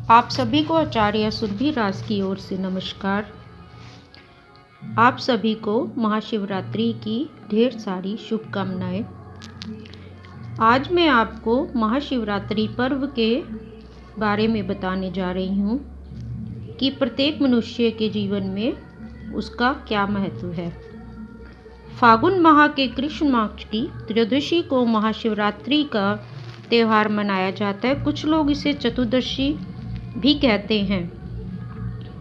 आप सभी को आचार्य सुरभि राज की ओर से नमस्कार। आप सभी को महाशिवरात्रि की ढेर सारी शुभकामनाएं। आज मैं आपको महाशिवरात्रि पर्व के बारे में बताने जा रही हूँ कि प्रत्येक मनुष्य के जीवन में उसका क्या महत्व है। फागुन माह के कृष्ण पक्ष की त्रयोदशी को महाशिवरात्रि का त्यौहार मनाया जाता है। कुछ लोग इसे चतुर्दशी भी कहते हैं।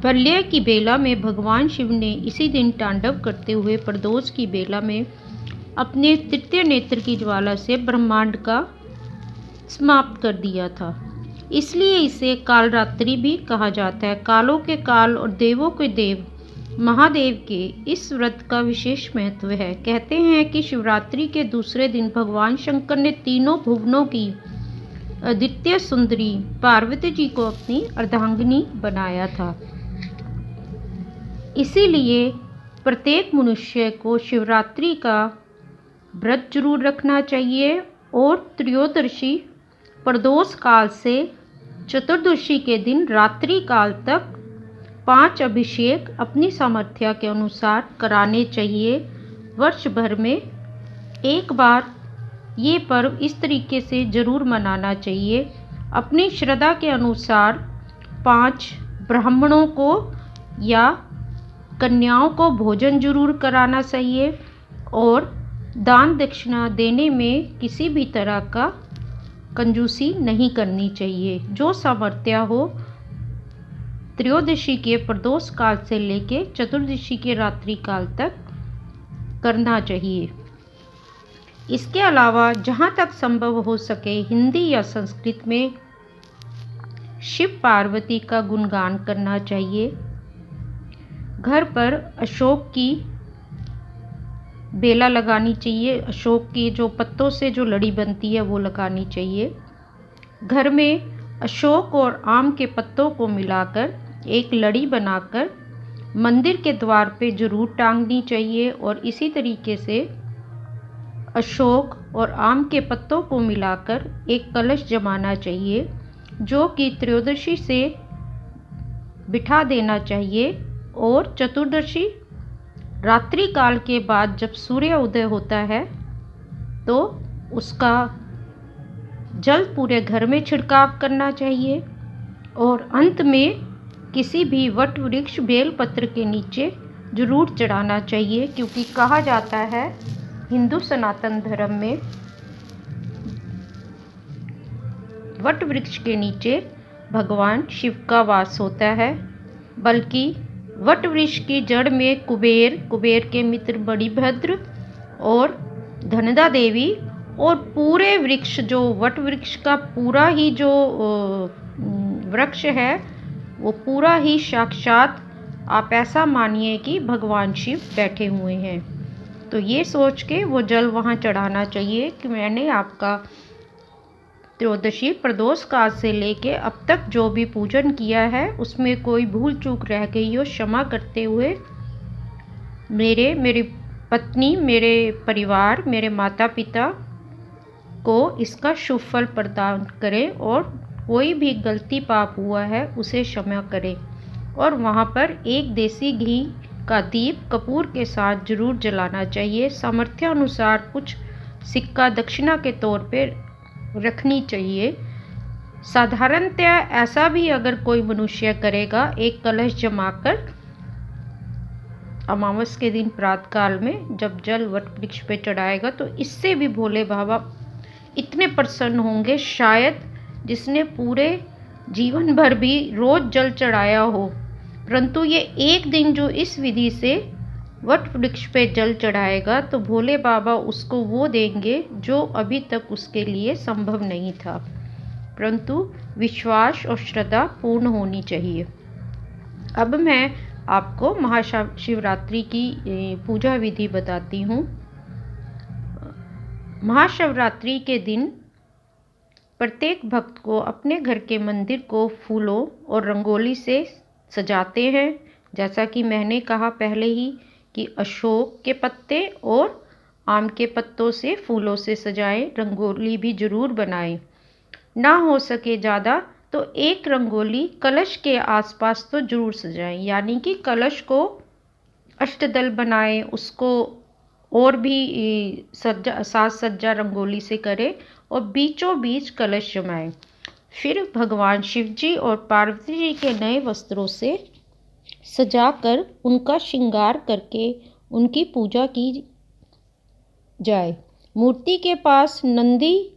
प्रलय की बेला में भगवान शिव ने इसी दिन तांडव करते हुए प्रदोष की बेला में अपने तृतीय नेत्र की ज्वाला से ब्रह्मांड का समाप्त कर दिया था। इसलिए इसे कालरात्रि भी कहा जाता है। कालों के काल और देवों के देव महादेव के इस व्रत का विशेष महत्व है। कहते हैं कि शिवरात्रि के दूसरे दिन भगवान शंकर ने तीनों भुवनों की अद्वितीय सुंदरी पार्वती जी को अपनी अर्धांगिनी बनाया था। इसीलिए प्रत्येक मनुष्य को शिवरात्रि का व्रत जरूर रखना चाहिए और त्रयोदशी प्रदोष काल से चतुर्दशी के दिन रात्रि काल तक 5 अभिषेक अपनी सामर्थ्य के अनुसार कराने चाहिए। वर्ष भर में एक बार ये पर्व इस तरीके से ज़रूर मनाना चाहिए। अपनी श्रद्धा के अनुसार 5 ब्राह्मणों को या कन्याओं को भोजन जरूर कराना चाहिए और दान दक्षिणा देने में किसी भी तरह का कंजूसी नहीं करनी चाहिए। जो सामर्थ्य हो त्रयोदशी के प्रदोष काल से लेके चतुर्दशी के रात्रि काल तक करना चाहिए। इसके अलावा जहाँ तक संभव हो सके हिंदी या संस्कृत में शिव पार्वती का गुणगान करना चाहिए। घर पर अशोक की बेला लगानी चाहिए। अशोक की जो पत्तों से जो लड़ी बनती है वो लगानी चाहिए। घर में अशोक और आम के पत्तों को मिलाकर एक लड़ी बनाकर मंदिर के द्वार पे जरूर टांगनी चाहिए और इसी तरीके से अशोक और आम के पत्तों को मिलाकर एक कलश जमाना चाहिए जो कि त्रयोदशी से बिठा देना चाहिए। और चतुर्दशी रात्रि काल के बाद जब सूर्य उदय होता है तो उसका जल पूरे घर में छिड़काव करना चाहिए और अंत में किसी भी वट वृक्ष बेलपत्र के नीचे जरूर चढ़ाना चाहिए, क्योंकि कहा जाता है हिंदू सनातन धर्म में वट वृक्ष के नीचे भगवान शिव का वास होता है। बल्कि वट वृक्ष की जड़ में कुबेर के मित्र बड़ीभद्र और धनदा देवी और पूरे वृक्ष जो वट वृक्ष का पूरा ही जो वृक्ष है वो पूरा ही साक्षात आप ऐसा मानिए कि भगवान शिव बैठे हुए हैं। तो ये सोच के वो जल वहाँ चढ़ाना चाहिए कि मैंने आपका त्रयोदशी प्रदोष काल से लेके अब तक जो भी पूजन किया है उसमें कोई भूल चूक रह गई हो क्षमा करते हुए मेरी पत्नी, मेरे परिवार, मेरे माता पिता को इसका शुभ फल प्रदान करें और कोई भी गलती पाप हुआ है उसे क्षमा करें। और वहाँ पर एक देसी घी का दीप कपूर के साथ जरूर जलाना चाहिए। सामर्थ्य अनुसार कुछ सिक्का दक्षिणा के तौर पे रखनी चाहिए। साधारणतः ऐसा भी अगर कोई मनुष्य करेगा एक कलश जमाकर अमावस के दिन प्रातः काल में जब जल वट वृक्ष पे चढ़ाएगा तो इससे भी भोले बाबा इतने प्रसन्न होंगे शायद जिसने पूरे जीवन भर भी रोज जल चढ़ाया हो, परंतु ये एक दिन जो इस विधि से वट वृक्ष पे जल चढ़ाएगा तो भोले बाबा उसको वो देंगे जो अभी तक उसके लिए संभव नहीं था। परंतु विश्वास और श्रद्धा पूर्ण होनी चाहिए। अब मैं आपको महाशिवरात्रि की पूजा विधि बताती हूँ। महाशिवरात्रि के दिन प्रत्येक भक्त को अपने घर के मंदिर को फूलों और रंगोली से सजाते हैं। जैसा कि मैंने कहा पहले ही कि अशोक के पत्ते और आम के पत्तों से फूलों से सजाएं। रंगोली भी जरूर बनाएं। ना हो सके ज़्यादा तो एक रंगोली कलश के आसपास तो जरूर सजाएं, यानी कि कलश को अष्टदल बनाएं, उसको और भी साज सज्जा रंगोली से करें और बीचों बीच कलश जमाएं। फिर भगवान शिव जी और पार्वती जी के नए वस्त्रों से सजाकर उनका श्रृंगार करके उनकी पूजा की जाए। मूर्ति के पास नंदी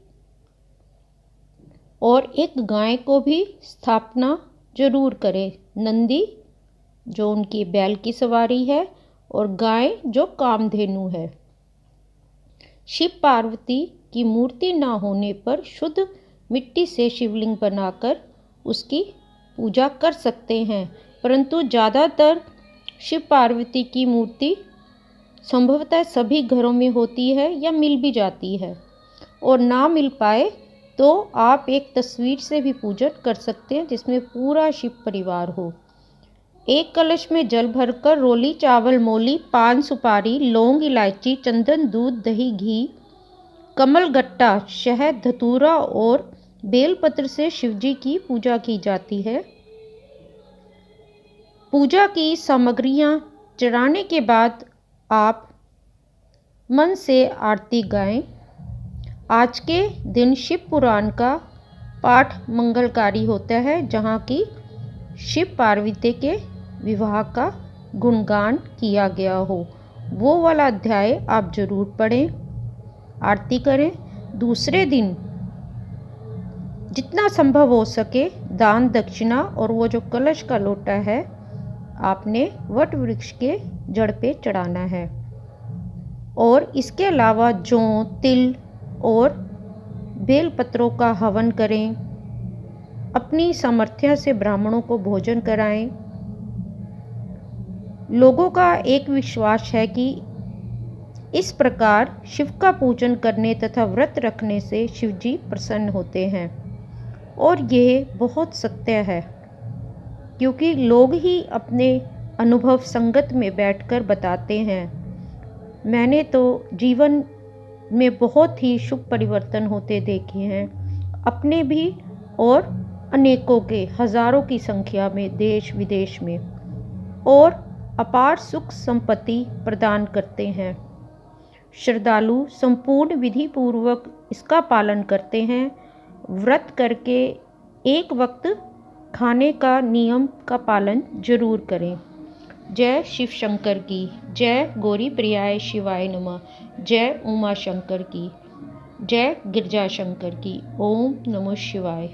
और एक गाय को भी स्थापना जरूर करें। नंदी जो उनकी बैल की सवारी है और गाय जो कामधेनु है। शिव पार्वती की मूर्ति ना होने पर शुद्ध मिट्टी से शिवलिंग बनाकर उसकी पूजा कर सकते हैं, परंतु ज़्यादातर शिव पार्वती की मूर्ति संभवतः सभी घरों में होती है या मिल भी जाती है, और ना मिल पाए तो आप एक तस्वीर से भी पूजन कर सकते हैं जिसमें पूरा शिव परिवार हो। एक कलश में जल भरकर रोली, चावल, मोली, पान, सुपारी, लौंग, इलायची, चंदन, दूध, दही, घी, कमल गट्टा, शहद, धतूरा और बेलपत्र से शिवजी की पूजा की जाती है। पूजा की सामग्रियां चढ़ाने के बाद आप मन से आरती गाएं। आज के दिन शिव पुराण का पाठ मंगलकारी होता है, जहाँ की शिव पार्वती के विवाह का गुणगान किया गया हो। वो वाला अध्याय आप जरूर पढ़ें, आरती करें। दूसरे दिन जितना संभव हो सके दान दक्षिणा और वो जो कलश का लोटा है आपने वट वृक्ष के जड़ पे चढ़ाना है। और इसके अलावा जौ, तिल और बेलपत्रों का हवन करें। अपनी सामर्थ्य से ब्राह्मणों को भोजन कराएं। लोगों का एक विश्वास है कि इस प्रकार शिव का पूजन करने तथा व्रत रखने से शिवजी प्रसन्न होते हैं, और यह बहुत सत्य है, क्योंकि लोग ही अपने अनुभव संगत में बैठकर बताते हैं। मैंने तो जीवन में बहुत ही शुभ परिवर्तन होते देखे हैं, अपने भी और अनेकों के, हजारों की संख्या में, देश विदेश में, और अपार सुख संपत्ति प्रदान करते हैं। श्रद्धालु संपूर्ण विधि पूर्वक इसका पालन करते हैं। व्रत करके एक वक्त खाने का नियम का पालन जरूर करें। जय शिव शंकर की जय। गौरी प्रियाय शिवाय नमः। जय उमा शंकर की जय। गिरजा शंकर की। ओम नमः शिवाय।